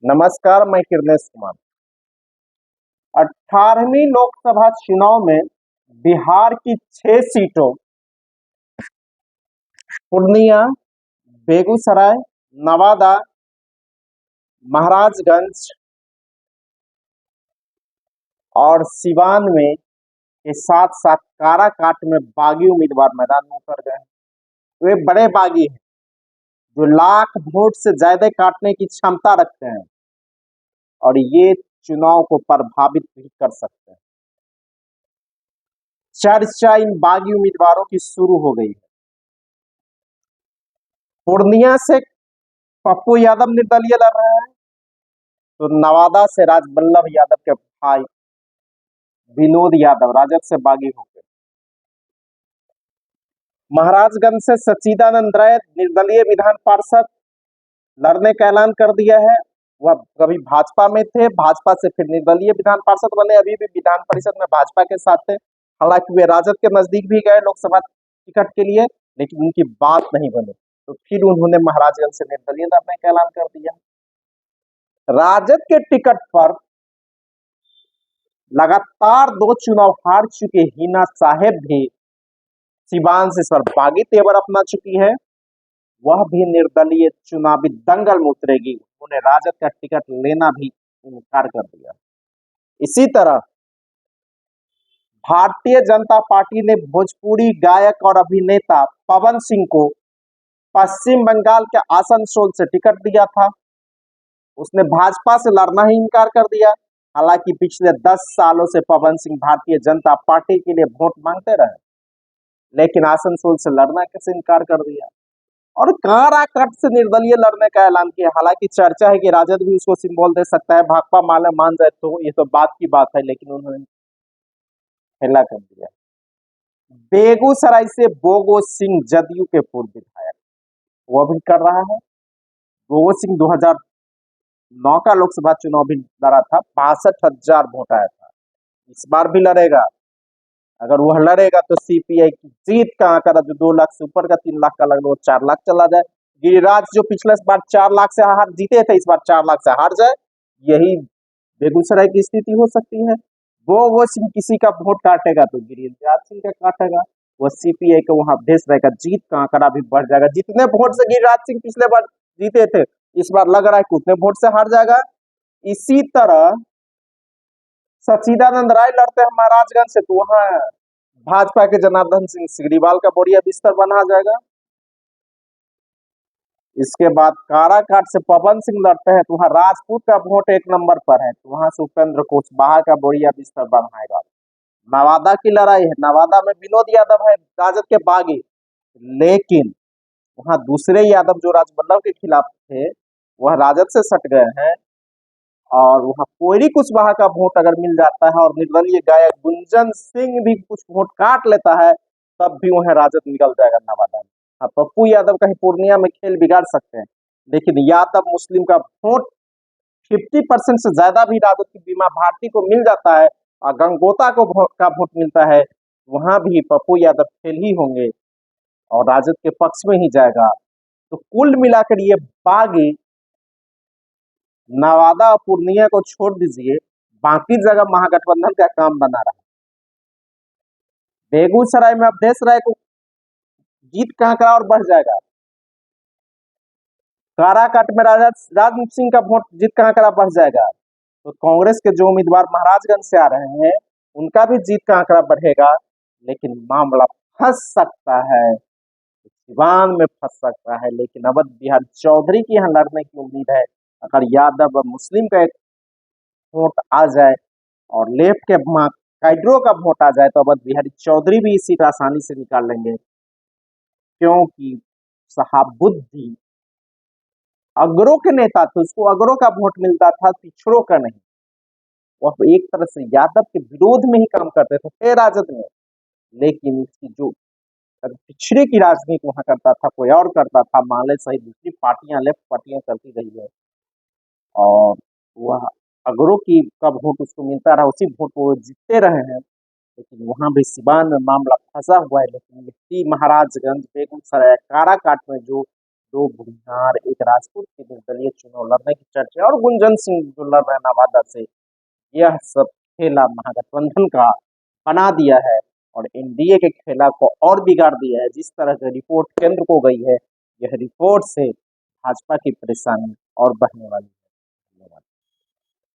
नमस्कार, मैं किरनेश कुमार। 18वीं लोकसभा चुनाव में बिहार की 6 सीटों पूर्णिया, बेगूसराय, नवादा, महाराजगंज और सिवान में के साथ साथ काराकाट में बागी उम्मीदवार मैदान में उतर गए हैं। वे बड़े बागी हैं जो लाख वोट से ज्यादा काटने की क्षमता रखते हैं और ये चुनाव को प्रभावित भी कर सकते हैं। चर्चा इन बागी उम्मीदवारों की शुरू हो गई है। पूर्णिया से पप्पू यादव निर्दलीय लड़ रहे हैं, तो नवादा से राजबल्लभ यादव के भाई विनोद यादव राजद से बागी हो गए। महाराजगंज से सच्चिदानंद राय निर्दलीय विधान पार्षद लड़ने का ऐलान कर दिया है। वह कभी भाजपा में थे, भाजपा से फिर निर्दलीय विधान पार्षद बने, अभी भी विधान परिषद में भाजपा के साथ थे। हालांकि वे राजद के नजदीक भी गए लोकसभा टिकट के लिए, लेकिन उनकी बात नहीं बनी, तो फिर उन्होंने महाराजगंज से निर्दलीय लड़ने का ऐलान कर दिया। राजद के टिकट पर लगातार 2 चुनाव हार चुके हिना साहेब भी सिवान से इस बार बागी तेवर अपना चुकी है। वह भी निर्दलीय चुनावी दंगल में उतरेगी। उन्होंने राजद का टिकट लेना भी इनकार कर दिया। इसी तरह भारतीय जनता पार्टी ने भोजपुरी गायक और अभिनेता पवन सिंह को पश्चिम बंगाल के आसनसोल से टिकट दिया था। उसने भाजपा से लड़ना ही इनकार कर दिया। हालांकि पिछले 10 सालों से पवन सिंह भारतीय जनता पार्टी के लिए वोट मांगते रहे, लेकिन आसनसोल से लड़ना कैसे इनकार कर दिया और काराकाट से निर्दलीय लड़ने का ऐलान किया। हालांकि चर्चा है कि राजद भी उसको सिंबल दे सकता है, भाकपा माले मान जाए तो ये तो बात की बात है, लेकिन उन्होंने हेला कर दिया। बेगूसराय से बोगो सिंह जदयू के पूर्व विधायक, वह भी कर रहा है। बोगो सिंह 2009 का लोकसभा चुनाव भी लड़ा था, 62,000 वोट आया था। इस बार भी लड़ेगा। अगर वह लड़ेगा तो सीपीआई की जीत का आंकड़ा जो 2 लाख से ऊपर का 3 लाख का लग वो 4 लाख चला जाए। गिरिराज जो पिछले बार 4 लाख से हार जीते थे, इस बार 4 लाख से हार जाए, यही बेगूसराय की स्थिति हो सकती है। वो सिंह किसी का वोट काटेगा तो गिरिराज सिंह का काटेगा। वो सीपीआई का वहां भेज रहेगा, जीत का आंकड़ा भी बढ़ जाएगा। जितने वोट से गिरिराज सिंह पिछले बार जीते थे, इस बार लग रहा है कि उतने वोट से हार जाएगा। इसी तरह सच्चिदानंद राय लड़ते हैं महाराजगंज से, तो वहां भाजपा के जनार्दन सिंह सिग्रीवाल का बोरिया बिस्तर बना जाएगा। इसके बाद काराकाट से पवन सिंह लड़ते हैं, तो वहां राजपूत का वोट 1 नंबर पर है, तो वहां से उपेंद्र कुशवाहा का बोरिया बिस्तर बनाएगा। नवादा की लड़ाई है, नवादा में विनोद यादव है राजद के बागी, लेकिन वहां दूसरे यादव जो राजबल्लभ के खिलाफ थे वह राजद से सट गए हैं और वहां कोयरी कुशवाहा का वोट अगर मिल जाता है और निर्दलीय गायक गुंजन सिंह भी कुछ वोट काट लेता है, तब भी वह राजद निकल जाएगा नवादा में। हाँ, पप्पू यादव कहीं पूर्णिया में खेल बिगाड़ सकते हैं, लेकिन यादव मुस्लिम का वोट 50% से ज्यादा भी राजद की बीमा भारती को मिल जाता है और गंगोता को का वोट मिलता है, वहां भी पप्पू यादव फेल ही होंगे और राजद के पक्ष में ही जाएगा। तो कुल मिलाकर ये बागी नवादा और पूर्णिया को छोड़ दीजिए, बाकी जगह महागठबंधन का काम बना रहा है। बेगूसराय में अवधेश राय को जीत का आंकड़ा और बढ़ जाएगा। काराकाट में राजनाथ सिंह का वोट जीत का आंकड़ा बढ़ जाएगा। तो कांग्रेस के जो उम्मीदवार महाराजगंज से आ रहे हैं उनका भी जीत का आंकड़ा बढ़ेगा, लेकिन मामला फंस सकता है, सिवान में फंस सकता है। लेकिन अवध बिहारी चौधरी की यहाँ लड़ने की उम्मीद है। अगर यादव और मुस्लिम का एक वोट आ जाए और लेफ्ट के कैडरो का वोट आ जाए, तो अवध बिहारी चौधरी भी इस सीट आसानी से निकाल लेंगे, क्योंकि शहाबुद्दीन अगरों के नेता थे, उसको अगरों का वोट मिलता था, पिछड़ों का नहीं। वह एक तरह से यादव के विरोध में ही काम करते थे राजद में, लेकिन इसकी जो पिछड़े की राजनीति वहां करता था, कोई और करता था, माले सहित दूसरी पार्टियां लेफ्ट पार्टियां करती रही है और वह अगरों की का वोट उसको मिलता रहा, उसी वोट को जीतते रहे हैं। लेकिन वहां भी सिवान में मामला फंसा हुआ है। लेकिन महाराजगंज, बेगूसराय, काराकाट में जो दो भूमिहार, एक राजपूत के निर्दलीय चुनाव लड़ने की चर्चा और गुंजन सिंह जो लड़ रहे हैं नवादा से, यह सब खेला महागठबंधन का बना दिया है और एनडीए के खेला को और बिगाड़ दिया है। जिस तरह से रिपोर्ट केंद्र को गई है, यह रिपोर्ट से भाजपा की परेशानी और बढ़ने वाली है।